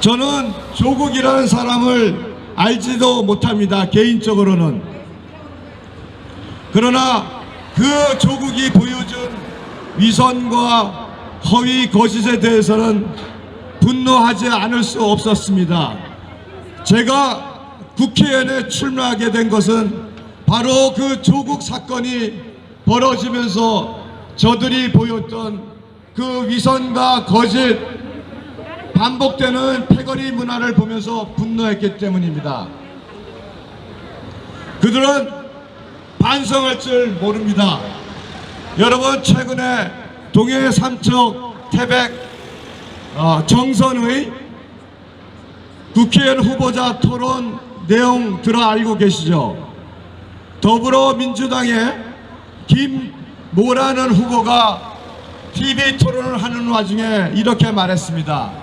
저는 조국이라는 사람을 알지도 못합니다. 개인적으로는. 그러나 그 조국이 보여준 위선과 허위 거짓에 대해서는 분노하지 않을 수 없었습니다. 제가 국회의원에 출마하게 된 것은 바로 그 조국 사건이 벌어지면서 저들이 보였던 그 위선과 거짓, 반복되는 패거리 문화를 보면서 분노했기 때문입니다. 그들은 반성할 줄 모릅니다. 여러분, 최근에 동해 삼척 태백 정선의 국회의원 후보자 토론 내용 들어 알고 계시죠? 더불어민주당의 김모라는 후보가 TV 토론을 하는 와중에 이렇게 말했습니다.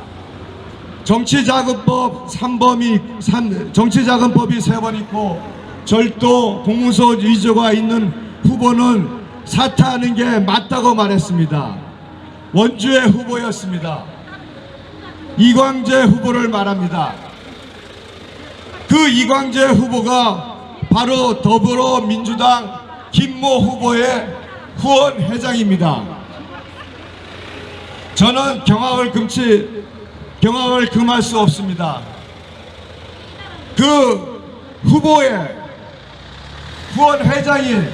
정치자금법이 3번 있고 절도 공문서 위조가 있는 후보는 사퇴하는 게 맞다고 말했습니다. 원주의 후보였습니다. 이광재 후보를 말합니다. 그 이광재 후보가 바로 더불어민주당 김모 후보의 후원 회장입니다. 저는 경악을 금할 수 없습니다. 그 후보의 후원 회장인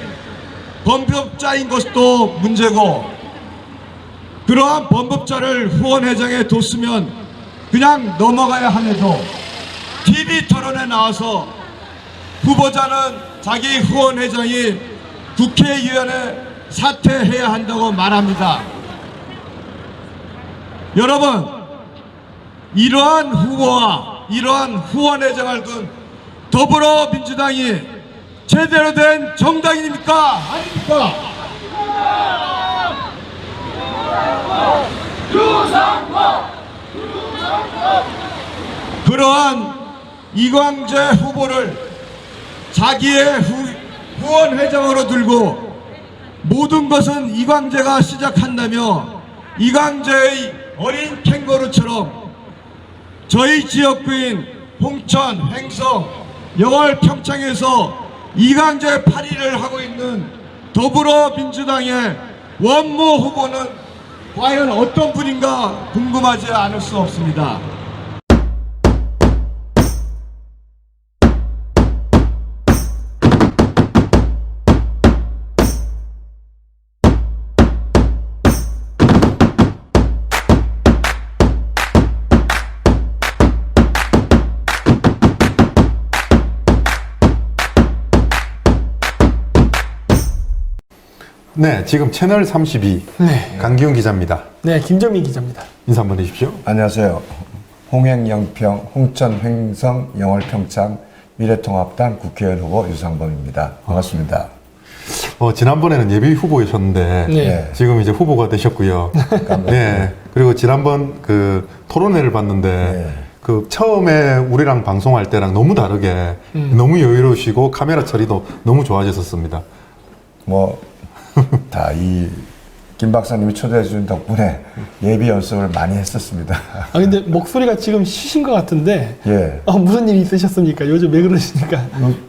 범법자인 것도 문제고, 그러한 범법자를 후원 회장에 뒀으면 그냥 넘어가야 함에도 TV 토론에 나와서 후보자는 자기 후원 회장이 국회의원에 사퇴해야 한다고 말합니다. 여러분, 이러한 후보와 이러한 후원 회장을 둔 더불어민주당이 제대로 된 정당입니까? 아닙니까? 그러한 이광재 후보를 자기의 후원 회장으로 들고 모든 것은 이광재가 시작한다며 이광재의 어린 캥거루처럼 저희 지역구인 홍천, 횡성, 영월, 평창에서 이광재 파리를 하고 있는 더불어민주당의 원모 후보는 과연 어떤 분인가 궁금하지 않을 수 없습니다. 네, 지금 채널 32 네. 강기훈 기자입니다. 네, 김정민 기자입니다. 인사 한번 해주십시오. 안녕하세요. 홍행, 영평, 홍천, 횡성, 영월, 평창 미래통합당 국회의원 후보 유상범입니다. 반갑습니다. 지난번에는 예비 후보이셨는데 네. 지금 이제 후보가 되셨고요. 네, 그리고 지난번 그 토론회를 봤는데 네. 그 처음에 우리랑 방송할 때랑 너무 다르게 너무 여유로우시고 카메라 처리도 너무 좋아지셨습니다. 다 이 김 박사님이 초대해 준 덕분에 예비 연습을 많이 했었습니다. 아, 근데 목소리가 지금 쉬신 것 같은데. 예. 무슨 일이 있으셨습니까? 요즘 왜 그러십니까?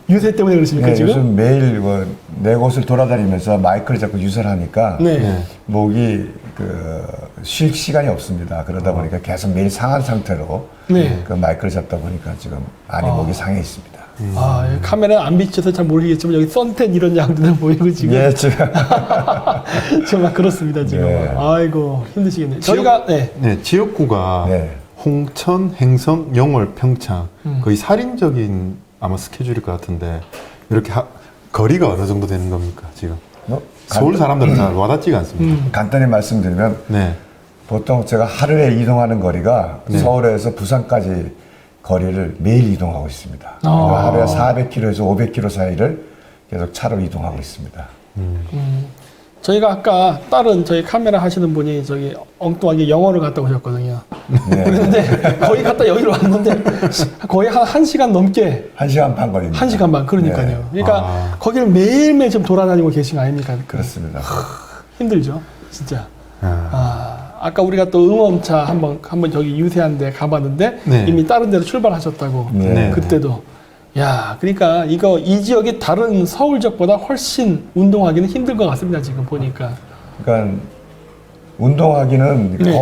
유세 때문에 그러십니까, 네, 지금? 요즘 매일 네 곳을 돌아다니면서 마이크를 자꾸 유세를 하니까 네. 목이 쉴 시간이 없습니다. 그러다 보니까 계속 매일 상한 상태로 네. 그 마이크를 잡다 보니까 지금 많이 목이 상해 있습니다. 카메라 안 비춰서 잘 모르겠지만 여기 선텐 이런 양들 보이고 지금. 예, 지금. 정말 그렇습니다, 지금. 네. 아이고, 힘드시겠네요. 저희가, 네, 지역구가 네. 홍천, 횡성, 영월, 평창 거의 살인적인 아마 스케줄일 것 같은데 이렇게 거리가 어느 정도 되는 겁니까 지금? 서울 사람들은 잘 와닿지가 않습니다. 간단히 말씀드리면 네. 보통 제가 하루에 이동하는 거리가 서울에서 부산까지 거리를 매일 이동하고 있습니다. 그러니까 하루에 400km에서 500km 사이를 계속 차로 이동하고 있습니다. 저희가 아까 다른 저희 카메라 하시는 분이 저기 엉뚱하게 영어를 갔다 오셨거든요. 네. 그런데 거의 갔다 여기로 왔는데 거의 한 1시간 넘게 1시간 반 걸립니다. 1시간 반, 그러니까요. 네. 그러니까 거기를 매일매일 좀 돌아다니고 계신 거 아닙니까? 그렇습니다. 힘들죠. 진짜. 아까 우리가 또 응엄차 한번 저기 유세한데 가봤는데 네. 이미 다른 데로 출발하셨다고. 네. 그때도. 야, 그러니까 이 지역이 다른 서울 지역보다 훨씬 운동하기는 힘들 것 같습니다. 지금 보니까. 그러니까 운동하기는 네.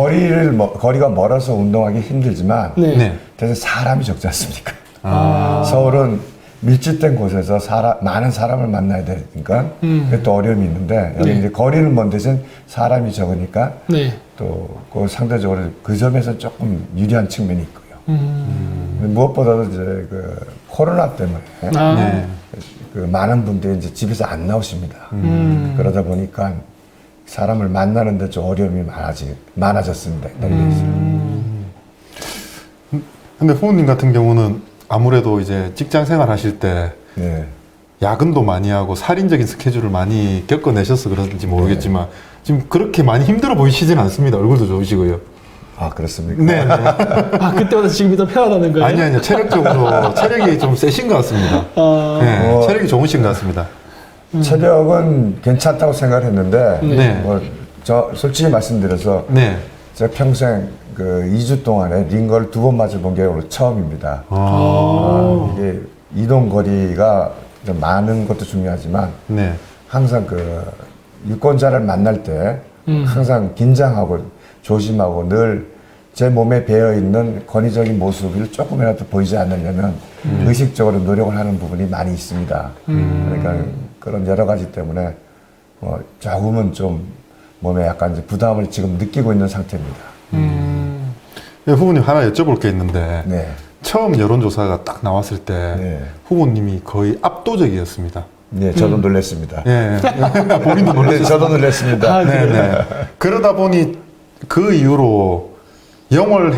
거리가 멀어서 운동하기 힘들지만 네. 네. 대신 사람이 적지 않습니까? 아. 서울은 밀집된 곳에서 많은 사람을 만나야 되니까 그게 또 어려움이 있는데 여기 네. 이제 거리는 먼 대신 사람이 적으니까 네. 또 그 상대적으로 그 점에서 조금 유리한 측면이 있고요. 무엇보다도 이제 그 코로나 때문에 아. 네. 그 많은 분들이 이제 집에서 안 나오십니다. 그러다 보니까 사람을 만나는데 좀 어려움이 많아졌습니다. 근데 후보님 같은 경우는 아무래도 이제 직장 생활 하실 때 네. 야근도 많이 하고 살인적인 스케줄을 많이 겪어내셔서 그런지 모르겠지만 지금 그렇게 많이 힘들어 보이시진 않습니다. 얼굴도 좋으시고요. 아, 그렇습니까? 네. 네. 아, 그때보다 지금이 더 편하다는 거예요? 아니요. 체력적으로 체력이 좀 세신 것 같습니다. 네, 체력이 좋으신 것 같습니다. 체력은 괜찮다고 생각했는데, 네. 저 솔직히 말씀드려서, 네. 제가 평생 그 2주 동안에 링거를 2번 맞아본 게 오늘 처음입니다. 이게 이동 거리가 좀 많은 것도 중요하지만, 네. 항상 그 유권자를 만날 때 항상 긴장하고 조심하고 늘 제 몸에 배어있는 권위적인 모습을 조금이라도 보이지 않으려면 의식적으로 노력을 하는 부분이 많이 있습니다. 그러니까 그런 여러 가지 때문에 조금은 좀 몸에 약간 이제 부담을 지금 느끼고 있는 상태입니다. 네, 후보님 하나 여쭤볼 게 있는데 네. 처음 여론조사가 딱 나왔을 때 네. 후보님이 거의 압도적이었습니다. 네, 저도 놀랐습니다. 예. 본인도 네, 놀라셨어요. 저도 놀랐습니다. 네, 네. 그러다 보니 그 이후로 영월,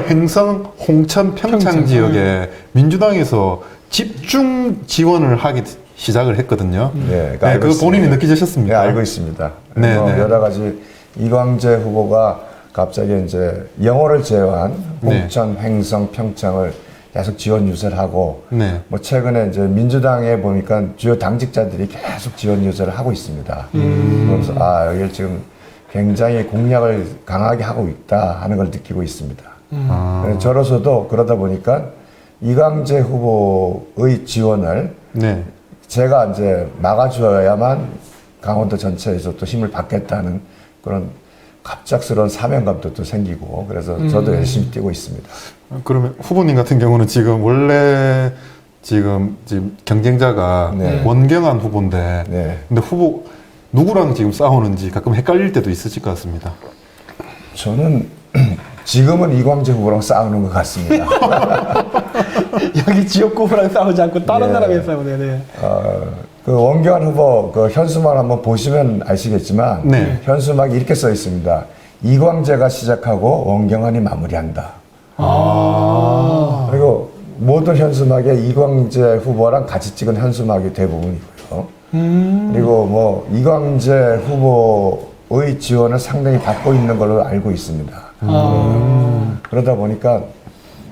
행성, 홍천, 평창 지역에 민주당에서 집중 지원을 하기 시작을 했거든요. 네, 네, 그거 본인이 느끼셨습니까? 네, 알고 있습니다. 네, 네. 여러 가지 이광재 후보가 갑자기 이제 영월을 제외한 홍천, 횡성, 평창을 계속 지원 유세를 하고, 네. 뭐 최근에 이제 민주당에 보니까 주요 당직자들이 계속 지원 유세를 하고 있습니다. 그래서 여기를 지금 굉장히 공약을 강하게 하고 있다 하는 걸 느끼고 있습니다. 저로서도 그러다 보니까 이광재 후보의 지원을 네. 제가 이제 막아줘야만 강원도 전체에서 또 힘을 받겠다는 그런 갑작스러운 사명감도 또 생기고 그래서 저도 열심히 뛰고 있습니다. 그러면 후보님 같은 경우는 지금 원래 지금 경쟁자가 네. 원경한 후보인데, 네. 근데 후보 누구랑 지금 싸우는지 가끔 헷갈릴 때도 있으실 것 같습니다. 저는 지금은 이광재 후보랑 싸우는 것 같습니다. 여기 지역구랑 싸우지 않고 다른 예. 나라에 싸우네. 네. 그 원경한 후보 그 현수막 한번 보시면 아시겠지만 네. 현수막이 이렇게 써 있습니다. 이광재가 시작하고 원경한이 마무리한다. 그리고 모든 현수막에 이광재 후보랑 같이 찍은 현수막이 대부분이고요. 그리고 뭐 이광재 후보의 지원을 상당히 받고 있는 걸로 알고 있습니다. 그러다 보니까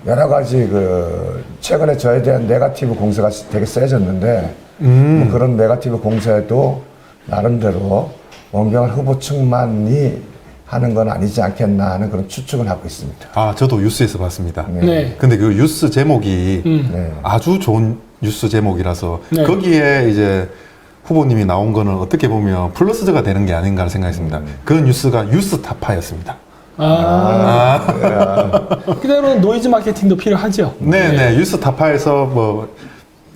여러 가지 그 최근에 저에 대한 네거티브 공세가 되게 세졌는데 뭐 그런 네거티브 공세도 나름대로 원경한 후보 측만이 하는 건 아니지 않겠나 하는 그런 추측을 하고 있습니다. 아, 저도 뉴스에서 봤습니다. 네. 근데 그 뉴스 제목이 네. 아주 좋은 뉴스 제목이라서 네. 거기에 이제 후보님이 나온 거는 어떻게 보면 플러스가 되는 게 아닌가 생각했습니다. 그 뉴스가 뉴스타파였습니다. 그대로는 노이즈 마케팅도 필요하죠. 네네, 뉴스타파에서 뭐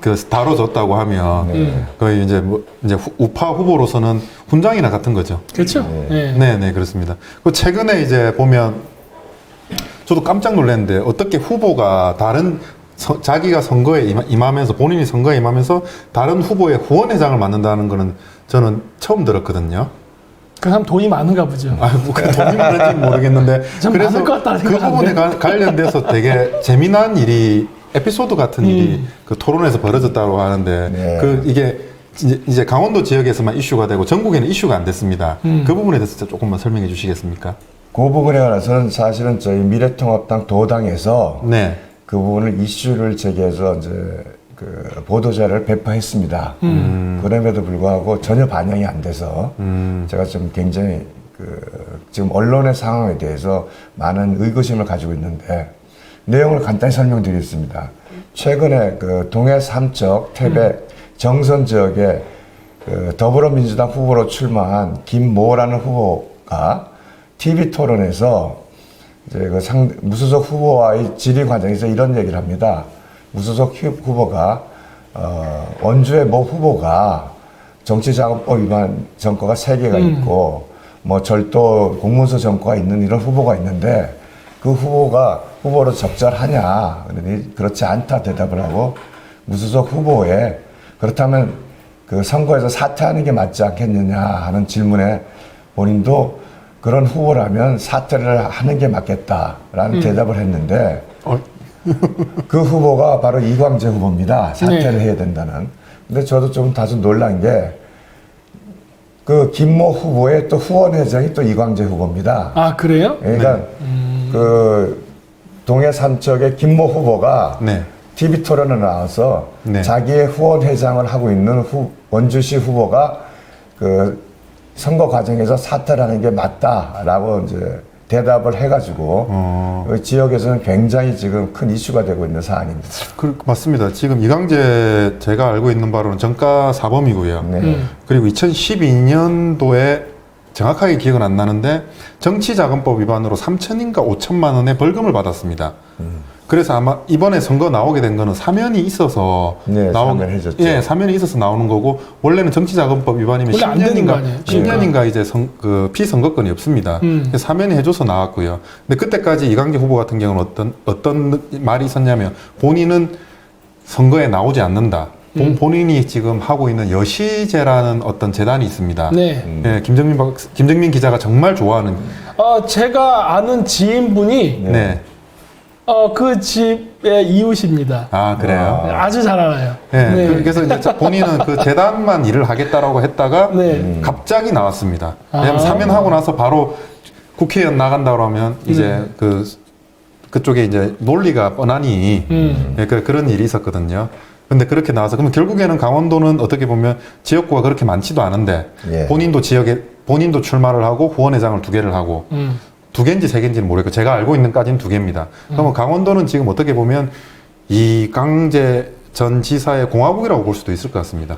그 다뤄졌다고 하면 거의 이제 뭐 이제 우파 후보로서는 훈장이나 같은 거죠. 그렇죠. 네. 네네, 그렇습니다. 그 최근에 이제 보면 저도 깜짝 놀랐는데 어떻게 후보가 다른 자기가 선거에 임하면서 본인이 선거에 임하면서 다른 후보의 후원회장을 맡는다는 거는 저는 처음 들었거든요. 그 사람 돈이 많은가 보죠. 뭐 그 돈이 많은지 모르겠는데 좀 그래서 많을 것 같다는 그 생각하는데. 부분에 관련돼서 되게 재미난 일이 에피소드 같은 일이 그 토론에서 벌어졌다고 하는데 네. 그 이게 이제 강원도 지역에서만 이슈가 되고 전국에는 이슈가 안 됐습니다. 그 부분에 대해서 조금만 설명해 주시겠습니까? 그 부분에 관해서는 사실은 저희 미래통합당 도당에서 네. 그 부분을 이슈를 제기해서 이제 그 보도자를 배포했습니다. 그럼에도 불구하고 전혀 반영이 안 돼서 제가 좀 굉장히 그 지금 언론의 상황에 대해서 많은 의구심을 가지고 있는데 내용을 간단히 설명드리겠습니다. 최근에 그 동해 삼척 태백 정선 지역에 그 더불어민주당 후보로 출마한 김모라는 후보가 TV 토론에서 이제 그 무소속 후보와의 질의 과정에서 이런 얘기를 합니다. 무소속 후보가 원주의 모 후보가 정치자금법 위반 전과가 3개가 있고 뭐 절도 공문서 전과가 있는 이런 후보가 있는데 그 후보가 후보로 적절하냐 그러니 그렇지 않다 대답을 하고 무소속 후보에 그렇다면 그 선거에서 사퇴하는 게 맞지 않겠느냐 하는 질문에 본인도 그런 후보라면 사퇴를 하는 게 맞겠다라는 대답을 했는데 그 후보가 바로 이광재 후보입니다. 사퇴를 해야 된다는. 근데 저도 좀 다소 놀란 게 그 김모 후보의 또 후원회장이 또 이광재 후보입니다. 아, 그래요? 그러니까 그 동해 삼척의 김모 후보가 네. TV 토론에 나와서 네. 자기의 후원회장을 하고 있는 원주시 후보가 그 선거 과정에서 사퇴를 하는 게 맞다라고 이제 대답을 해가지고 그 지역에서는 굉장히 지금 큰 이슈가 되고 있는 사안입니다. 맞습니다. 지금 이광재 제가 알고 있는 바로는 정가 사범이고요. 네. 그리고 2012년도에 정확하게 기억은 안 나는데 정치자금법 위반으로 3천인가 5천만 원의 벌금을 받았습니다. 그래서 아마 이번에 선거 나오게 된 거는 사면이 있어서 네, 사면해졌죠. 예, 사면이 있어서 나오는 거고 원래는 정치자금법 위반이면 원래 안 되는 거 아니에요? 10년인가 이제 그 피선거권이 없습니다. 사면이 해줘서 나왔고요. 근데 그때까지 이광재 후보 같은 경우는 어떤 말이 있었냐면 본인은 선거에 나오지 않는다. 본인이 지금 하고 있는 여시제라는 어떤 재단이 있습니다. 네. 예, 김정민 기자가 정말 좋아하는. 제가 아는 지인분이 네. 그 집의 이웃입니다. 아, 그래요? 아주 잘 알아요. 네. 네. 그래서 이제 본인은 그 재단만 일을 하겠다라고 했다가 네. 갑자기 나왔습니다. 왜냐면 아. 사면하고 나서 바로 국회의원 나간다고 하면 이제 그쪽에 이제 논리가 뻔하니 예, 그런 일이 있었거든요. 근데 그렇게 나와서 그러면 결국에는 강원도는 어떻게 보면 지역구가 그렇게 많지도 않은데 예. 본인도 출마를 하고 후원회장을 2개를 하고 2개인지 3개인지는 모르겠고 제가 알고 있는 까지는 2개입니다. 그러면 강원도는 지금 어떻게 보면 이광재 전 지사의 공화국이라고 볼 수도 있을 것 같습니다.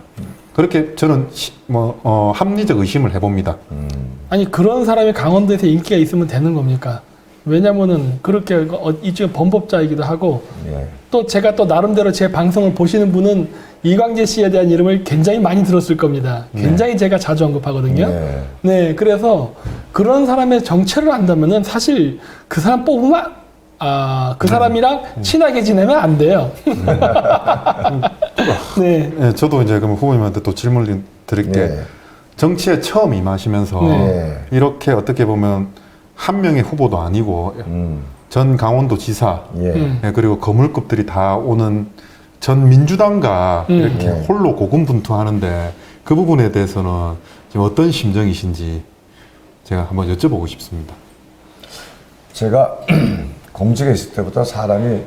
그렇게 저는 합리적 의심을 해봅니다. 아니, 그런 사람이 강원도에서 인기가 있으면 되는 겁니까? 왜냐면은 그렇게 이쪽에 범법자이기도 하고 예. 또 제가 또 나름대로 제 방송을 보시는 분은 이광재 씨에 대한 이름을 굉장히 많이 들었을 겁니다. 굉장히 제가 자주 언급하거든요. 네. 네, 그래서 그런 사람의 정체를 안다면은 사실 그 사람 뽑으면 그 사람이랑 친하게 지내면 안 돼요. 네. 네, 저도 이제 그럼 후보님한테 또 질문을 드릴게. 네. 정치에 처음 임하시면서 네. 이렇게 어떻게 보면 한 명의 후보도 아니고 전 강원도 지사 예. 예, 그리고 거물급들이 다 오는 전 민주당과 이렇게 네. 홀로 고군분투하는데 그 부분에 대해서는 지금 어떤 심정이신지 제가 한번 여쭤보고 싶습니다. 제가 공직에 있을 때부터 사람이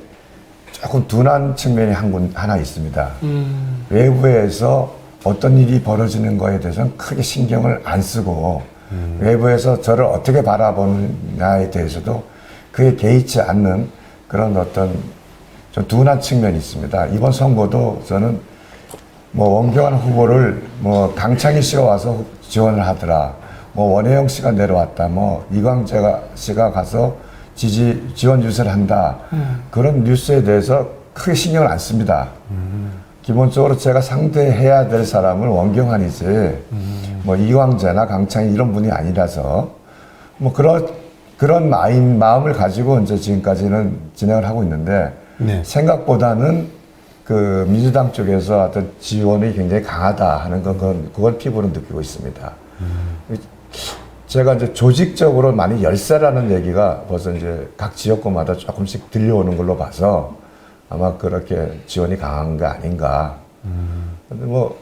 조금 둔한 측면이 하나 있습니다. 외부에서 어떤 일이 벌어지는 거에 대해서는 크게 신경을 안 쓰고 외부에서 저를 어떻게 바라보느냐에 대해서도 그에 개의치 않는 그런 어떤 좀 둔한 측면이 있습니다. 이번 선거도 저는 뭐 원경환 후보를 뭐 강창희 씨가 와서 지원을 하더라. 뭐 원혜영 씨가 내려왔다. 뭐 이광재 씨가 가서 지원 유세를 한다. 그런 뉴스에 대해서 크게 신경을 안 씁니다. 기본적으로 제가 상대해야 될 사람은 원경환이지 뭐 이광재나 강창희 이런 분이 아니라서 뭐 그런 마음을 가지고 이제 지금까지는 진행을 하고 있는데 네. 생각보다는 그 민주당 쪽에서 어떤 지원이 굉장히 강하다 하는 그건 피부로 느끼고 있습니다. 제가 이제 조직적으로 많이 열세라는 얘기가 벌써 이제 각 지역구마다 조금씩 들려오는 걸로 봐서 아마 그렇게 지원이 강한 게 아닌가. 근데 뭐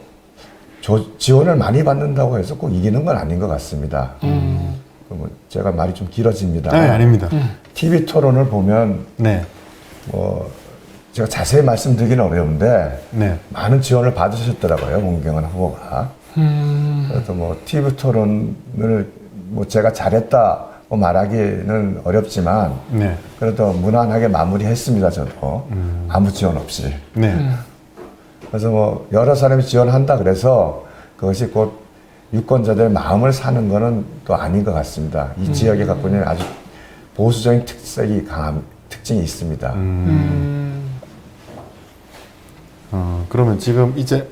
지원을 많이 받는다고 해서 꼭 이기는 건 아닌 것 같습니다. 그러면 제가 말이 좀 길어집니다. 네, 아닙니다. TV 토론을 보면 네. 뭐 제가 자세히 말씀드리기는 어려운데 네. 많은 지원을 받으셨더라고요, 문경은 후보가. 그래서 뭐 TV 토론을 뭐 제가 잘했다고 말하기는 어렵지만 네. 그래도 무난하게 마무리했습니다, 저도. 아무 지원 없이. 네. 그래서 뭐 여러 사람이 지원한다 그래서 그것이 곧 유권자들의 마음을 사는 거는 또 아닌 것 같습니다. 이 지역에 갖고 있는 아주 보수적인 특징이 있습니다. 그러면 지금 이제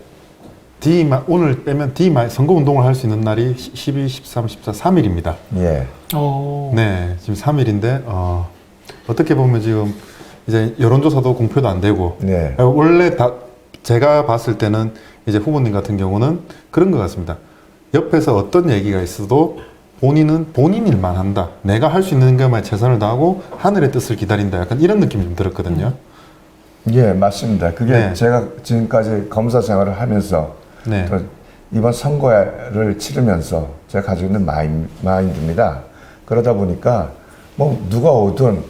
오늘 빼면 선거 운동을 할 수 있는 날이 12, 13, 14, 3일입니다. 예. 네, 지금 3일인데 어떻게 보면 지금 이제 여론조사도 공표도 안 되고 네. 원래 제가 봤을 때는 이제 후보님 같은 경우는 그런 것 같습니다. 옆에서 어떤 얘기가 있어도 본인은 본인 일만 한다. 내가 할 수 있는 것만 최선을 다하고 하늘의 뜻을 기다린다. 약간 이런 느낌이 좀 들었거든요. 예, 맞습니다. 그게 네. 제가 지금까지 검사 생활을 하면서 네. 또 이번 선거를 치르면서 제가 가지고 있는 마인드입니다. 그러다 보니까 뭐 누가 오든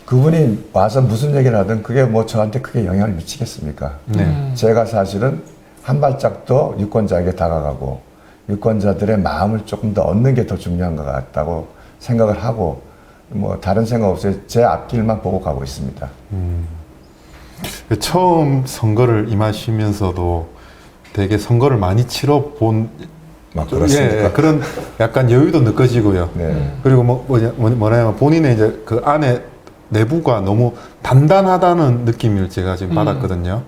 그분이 와서 무슨 얘기를 하든 그게 뭐 저한테 크게 영향을 미치겠습니까? 네. 제가 사실은 한 발짝 더 유권자에게 다가가고 유권자들의 마음을 조금 더 얻는 게 더 중요한 것 같다고 생각을 하고 뭐 다른 생각 없이 제 앞길만 보고 가고 있습니다. 처음 선거를 임하시면서도 되게 선거를 많이 치러본 그렇습니까? 예, 그런 약간 여유도 느껴지고요. 네. 그리고 뭐냐면 본인의 이제 그 안에 내부가 너무 단단하다는 느낌을 제가 지금 받았거든요.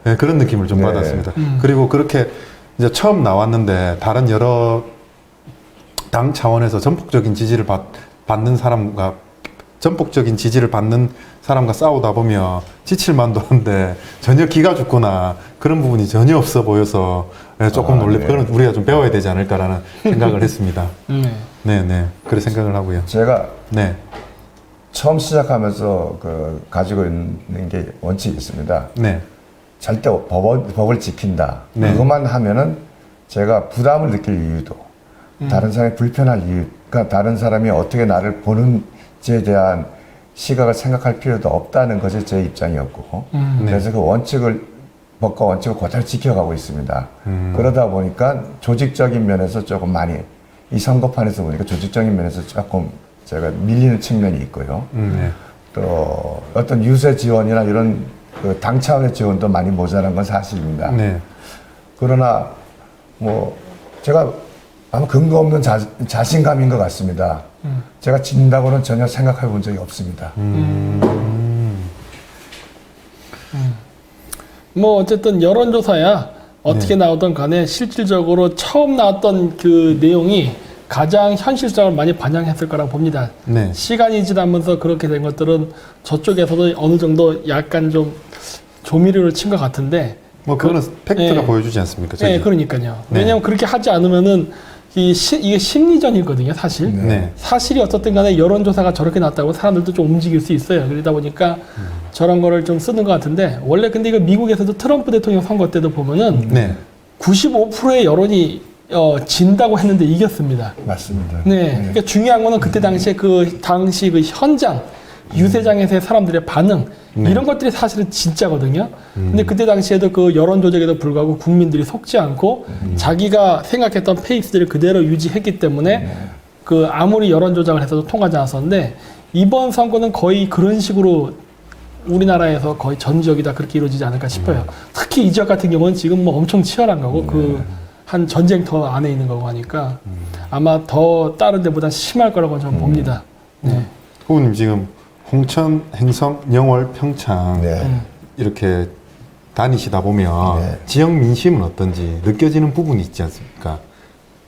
예, 그런 느낌을 좀 네. 받았습니다. 그리고 그렇게 이제 처음 나왔는데 다른 여러 당 차원에서 전폭적인 지지를 받는 사람과 싸우다 보면 지칠만도 한데 전혀 기가 죽거나 그런 부분이 전혀 없어 보여서 조금 놀래. 네. 그건 우리가 좀 배워야 되지 않을까라는 생각을 했습니다. 네. 그렇게 생각을 하고요. 제가 네. 처음 시작하면서 가지고 있는 게 원칙이 있습니다. 네. 절대 법을 지킨다. 네. 그것만 하면은 제가 부담을 느낄 이유도, 다른 사람이 불편할 이유, 그러니까 다른 사람이 어떻게 나를 보는지에 대한 시각을 생각할 필요도 없다는 것이 제 입장이었고, 그래서 그 법과 원칙을 그대로 지켜가고 있습니다. 그러다 보니까 조직적인 면에서 조금 많이, 이 선거판에서 보니까 조직적인 면에서 조금 제가 밀리는 측면이 있고요. 네. 또 어떤 유세 지원이나 이런 그 당 차원의 지원도 많이 모자란 건 사실입니다. 네. 그러나 뭐 제가 아마 근거 없는 자신감인 것 같습니다. 제가 진다고는 전혀 생각해 본 적이 없습니다. 뭐 어쨌든 여론조사야 어떻게 나오던 간에 실질적으로 처음 나왔던 그 내용이 가장 현실성을 많이 반영했을 거라고 봅니다. 네. 시간이 지나면서 그렇게 된 것들은 저쪽에서도 어느 정도 약간 좀 조미료를 친 것 같은데. 뭐 그거는 팩트가 예. 보여주지 않습니까? 저기? 네, 그러니까요. 네. 왜냐하면 그렇게 하지 않으면은 이게 심리전이거든요, 사실. 네. 사실이 어떻든 간에 여론조사가 저렇게 났다고 사람들도 좀 움직일 수 있어요. 그러다 보니까 저런 거를 좀 쓰는 것 같은데, 원래 근데 이거 미국에서도 트럼프 대통령 선거 때도 보면은 네. 95%의 여론이 진다고 했는데 이겼습니다. 맞습니다. 네. 그러니까 중요한 거는 그때 당시에 그 현장, 유세장에서의 사람들의 반응, 이런 것들이 사실은 진짜거든요. 근데 그때 당시에도 그 여론 조작에도 불구하고 국민들이 속지 않고 자기가 생각했던 페이스들을 그대로 유지했기 때문에 그 아무리 여론 조작을 해서도 통하지 않았었는데, 이번 선거는 거의 그런 식으로 우리나라에서 거의 전 지역이 다 그렇게 이루어지지 않을까 싶어요. 특히 이 지역 같은 경우는 지금 뭐 엄청 치열한 거고 한 전쟁터 안에 있는 거고 하니까 아마 더 다른 데보다 심할 거라고 저는 봅니다. 네. 후보님 지금 홍천, 행성, 영월, 평창 네. 이렇게 다니시다 보면 네. 지역 민심은 어떤지 느껴지는 부분이 있지 않습니까?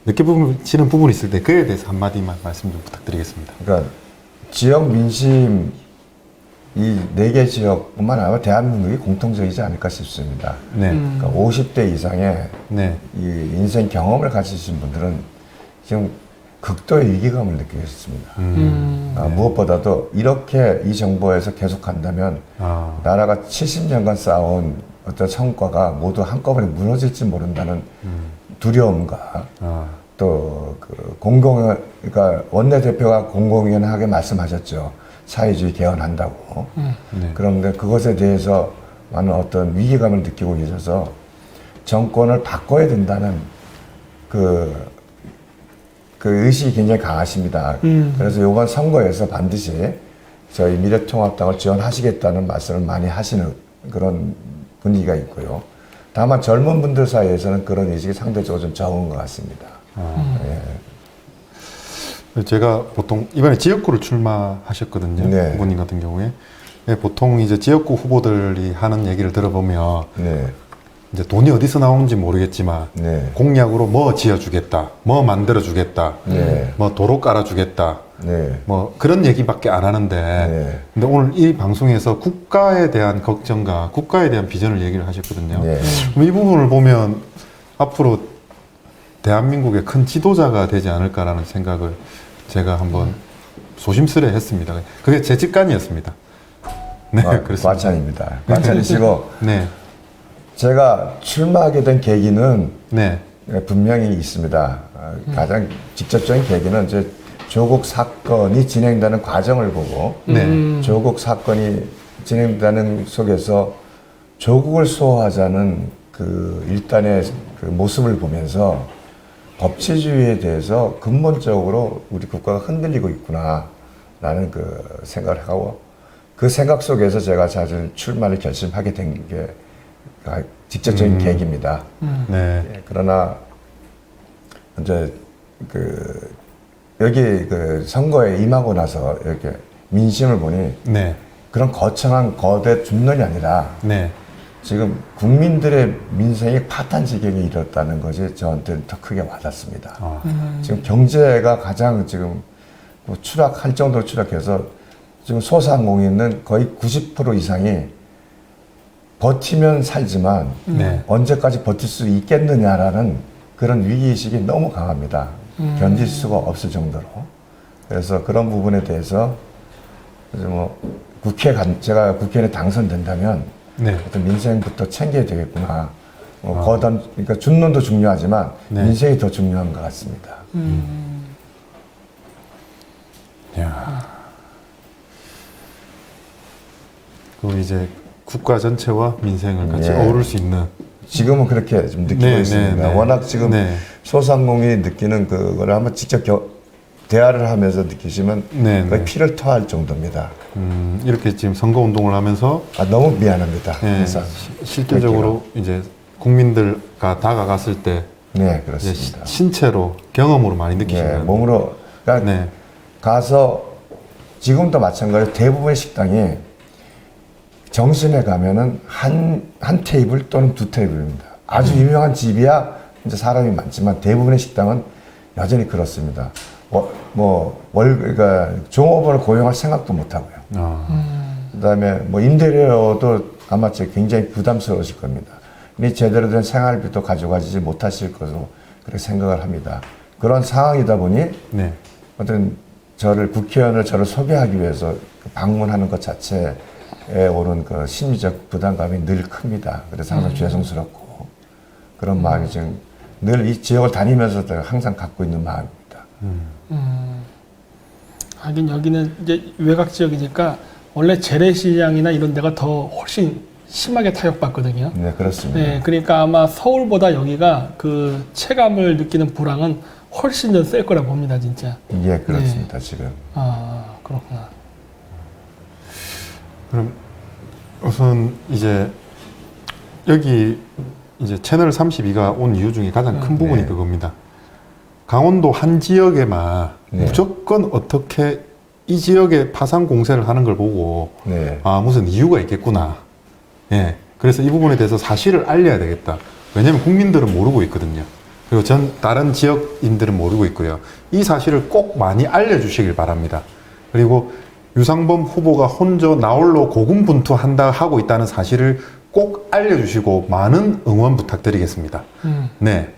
느껴지는 부분이 있을 때 그에 대해서 한마디만 말씀 좀 부탁드리겠습니다. 그러니까 지역 민심 이 4개 지역뿐만 아니라 대한민국이 공통적이지 않을까 싶습니다. 네. 그러니까 50대 이상의 네. 이 인생 경험을 가지신 분들은 지금 극도의 위기감을 느끼겠습니다. 무엇보다도 이렇게 이 정부에서 계속한다면 나라가 70년간 쌓아온 어떤 성과가 모두 한꺼번에 무너질지 모른다는 두려움과 또 그러니까 원내대표가 공공연하게 말씀하셨죠. 사회주의 개헌한다고. 네. 그런데 그것에 대해서 많은 어떤 위기감을 느끼고 계셔서 정권을 바꿔야 된다는 그 의식이 굉장히 강하십니다. 그래서 이번 선거에서 반드시 저희 미래통합당을 지원하시겠다는 말씀을 많이 하시는 그런 분위기가 있고요. 다만 젊은 분들 사이에서는 그런 의식이 상대적으로 좀 적은 것 같습니다. 예. 제가 보통 이번에 지역구를 출마하셨거든요. 네. 후보님 같은 경우에. 예, 보통 이제 지역구 후보들이 하는 얘기를 들어보면 네. 이제 돈이 어디서 나오는지 모르겠지만 네. 공약으로 뭐 지어주겠다, 뭐 만들어주겠다, 네. 뭐 도로 깔아주겠다, 네. 뭐 그런 얘기밖에 안 하는데 네. 근데 오늘 이 방송에서 국가에 대한 걱정과 국가에 대한 비전을 얘기를 하셨거든요. 네. 그럼 이 부분을 보면 앞으로 대한민국의 큰 지도자가 되지 않을까라는 생각을 제가 한번 조심스레 했습니다. 그게 제 직관이었습니다. 네, 그렇습니다. 과찬입니다. 과찬이시고 네, 제가 출마하게 된 계기는 네, 분명히 있습니다. 가장 직접적인 계기는 이제 조국 사건이 진행되는 과정을 보고 네. 조국 사건이 진행되는 속에서 조국을 수호하자는 그 일단의 그 모습을 보면서 법치주의에 대해서 근본적으로 우리 국가가 흔들리고 있구나라는 그 생각을 하고 그 생각 속에서 제가 사실 출마를 결심하게 된 게 직접적인 계기입니다. 네. 예, 그러나 이제 그 여기 그 선거에 임하고 나서 이렇게 민심을 보니 네, 그런 거창한 거대 줍론이 아니라 네, 지금 국민들의 민생이 파탄 지경에 이르렀다는 것이 저한테는 더 크게 와닿습니다. 지금 경제가 가장 지금 뭐 추락할 정도로 추락해서 지금 소상공인은 거의 90% 이상이 버티면 살지만 네. 언제까지 버틸 수 있겠느냐라는 그런 위기의식이 너무 강합니다. 견딜 수가 없을 정도로. 그래서 그런 부분에 대해서 이제 뭐 제가 국회에 당선된다면 네. 어떤 민생부터 챙겨야 되겠구나. 그러니까 준론도 중요하지만 네. 민생이 더 중요한 것 같습니다. 야. 그리고 이제 국가 전체와 민생을 같이 예. 어우를 수 있는. 지금은 그렇게 좀 느끼고 네, 있습니다. 네, 네. 워낙 지금 네. 소상공인이 느끼는 그거를 한번 직접 대화를 하면서 느끼시면 네, 거의 네. 피를 토할 정도입니다. 이렇게 지금 선거 운동을 하면서 너무 미안합니다. 예, 그래서 실질적으로 이제 국민들과 다가갔을 때 네, 이제 그렇습니다. 신체로 경험으로 많이 네, 느끼시는. 몸으로 그러니까 네. 가서 지금도 마찬가지로 대부분의 식당이 정심에 가면은 한 테이블 또는 두 테이블입니다. 아주 유명한 집이야 이제 사람이 많지만 대부분의 식당은 여전히 그렇습니다. 그러니까 종업원을 고용할 생각도 못 하고요. 그다음에 뭐 임대료도 아마 굉장히 부담스러우실 겁니다. 이 제대로 된 생활비도 가져가지 못하실 것으로 그렇게 생각을 합니다. 그런 상황이다 보니 네. 어떤 국회의원을 저를 소개하기 위해서 방문하는 것 자체에 오는 그 심리적 부담감이 늘 큽니다. 그래서 항상 죄송스럽고 그런 마음이 지금 늘 이 지역을 다니면서 항상 갖고 있는 마음입니다. 하긴 여기는 이제 외곽 지역이니까 원래 재래시장이나 이런 데가 더 훨씬 심하게 타격받거든요. 네, 그렇습니다. 네, 그러니까 아마 서울보다 여기가 그 체감을 느끼는 불황은 훨씬 더 셀 거라 봅니다, 진짜. 예, 그렇습니다. 지금. 아, 그렇구나. 그럼 우선 이제 여기 이제 채널 32가 온 이유 중에 가장 큰 부분이 네. 그겁니다. 강원도 한 지역에만 네. 무조건 어떻게 이 지역에 파상 공세를 하는 걸 보고 네. 무슨 이유가 있겠구나. 예. 그래서 이 부분에 대해서 사실을 알려야 되겠다. 왜냐하면 국민들은 모르고 있거든요. 그리고 다른 지역인들은 모르고 있고요. 이 사실을 꼭 많이 알려주시길 바랍니다. 그리고 유상범 후보가 혼자 나홀로 고군분투한다 하고 있다는 사실을 꼭 알려주시고 많은 응원 부탁드리겠습니다. 네.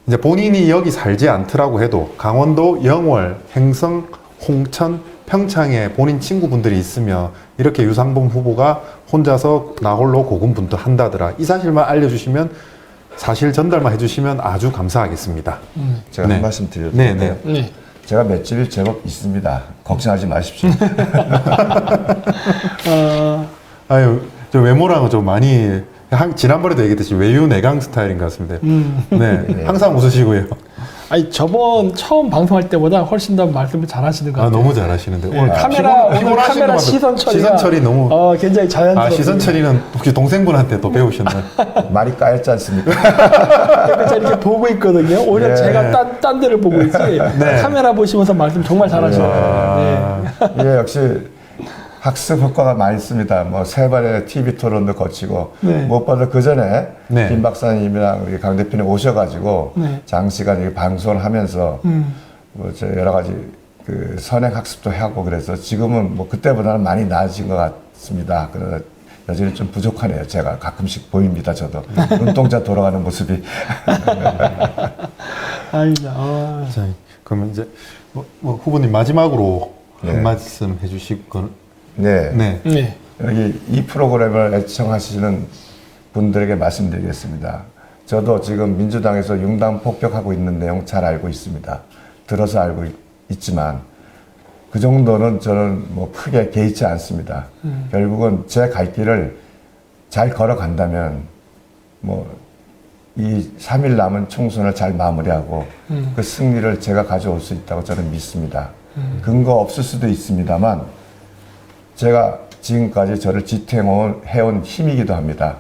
이제 본인이 여기 살지 않더라고 해도 강원도 영월, 행성, 홍천, 평창에 본인 친구분들이 있으며 이렇게 유상범 후보가 혼자서 나홀로 고군분투한다더라. 이 사실만 알려주시면 사실 전달만 해주시면 아주 감사하겠습니다. 제가 네. 한 말씀 드려도 네, 될까요? 네. 제가 맷집이 제법 있습니다. 걱정하지 마십시오. 아유, 저 외모랑은 좀 많이 지난번에도 얘기했듯이 외유 내강 스타일인 것 같습니다. 네, 항상 웃으시고요. 아니 저번 처음 방송할 때보다 훨씬 더 말씀을 잘하시는 것 아, 같아요. 너무 잘하시는데 네, 오늘 피곤하신 카메라 것만 시선 처리가 시선 처리 너무 굉장히 자연스럽고 시선 처리는 혹시 동생분한테 또 배우셨나요? 많이 까였지 않습니까? 제가 이렇게 보고 있거든요. 오히려 네. 제가 딴 데를 보고 있지 카메라 보시면서 말씀 정말 잘하시네요. 네. 예, 역시 학습 효과가 많이 있습니다. 뭐 세 번의 TV 토론도 거치고 네. 무엇보다 그 전에 네. 김 박사님이랑 우리 강 대표님 오셔가지고 네. 장시간 이 방송을 하면서 뭐 저 여러 가지 그 선행 학습도 하고 그래서 지금은 뭐 그때보다는 많이 나아진 것 같습니다. 그러나 여전히 좀 부족하네요. 제가 가끔씩 보입니다. 저도 눈동자 돌아가는 모습이. 아니다. 자, 그러면 이제 뭐 후보님 마지막으로 네. 한 말씀 해주실 건 네. 네. 네. 여기 이 프로그램을 애청하시는 분들에게 말씀드리겠습니다. 저도 지금 민주당에서 융당 폭격하고 있는 내용 잘 알고 있습니다. 들어서 알고 있지만 그 정도는 저는 뭐 크게 개의치 않습니다. 결국은 제 갈 길을 잘 걸어간다면 뭐 이 3일 남은 총선을 잘 마무리하고 그 승리를 제가 가져올 수 있다고 저는 믿습니다. 근거 없을 수도 있습니다만 제가 지금까지 저를 지탱해온 힘이기도 합니다.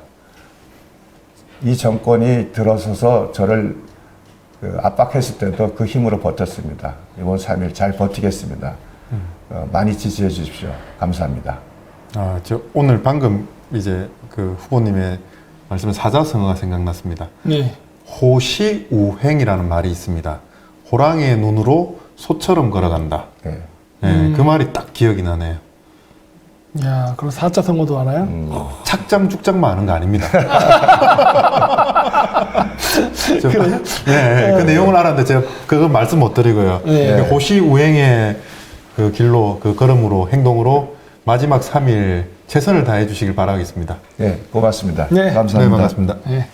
이 정권이 들어서서 저를 압박했을 때도 그 힘으로 버텼습니다. 이번 3일 잘 버티겠습니다. 많이 지지해 주십시오. 감사합니다. 아, 저 오늘 방금 이제 그 후보님의 말씀에 사자성어가 생각났습니다. 네. 호시우횡이라는 말이 있습니다. 호랑이의 눈으로 소처럼 걸어간다. 네. 네, 그 말이 딱 기억이 나네요. 야, 그럼 4자 선거도 알아요? 착장 쭉장만 아는 거 아닙니다. 그래요? 네, 그 내용을 알았는데 제가 그건 말씀 못 드리고요. 네. 호시우횡의 그 길로, 그 걸음으로, 행동으로 마지막 3일 최선을 다해 주시길 바라겠습니다. 네, 고맙습니다. 네. 감사합니다. 네, 반갑습니다. 네.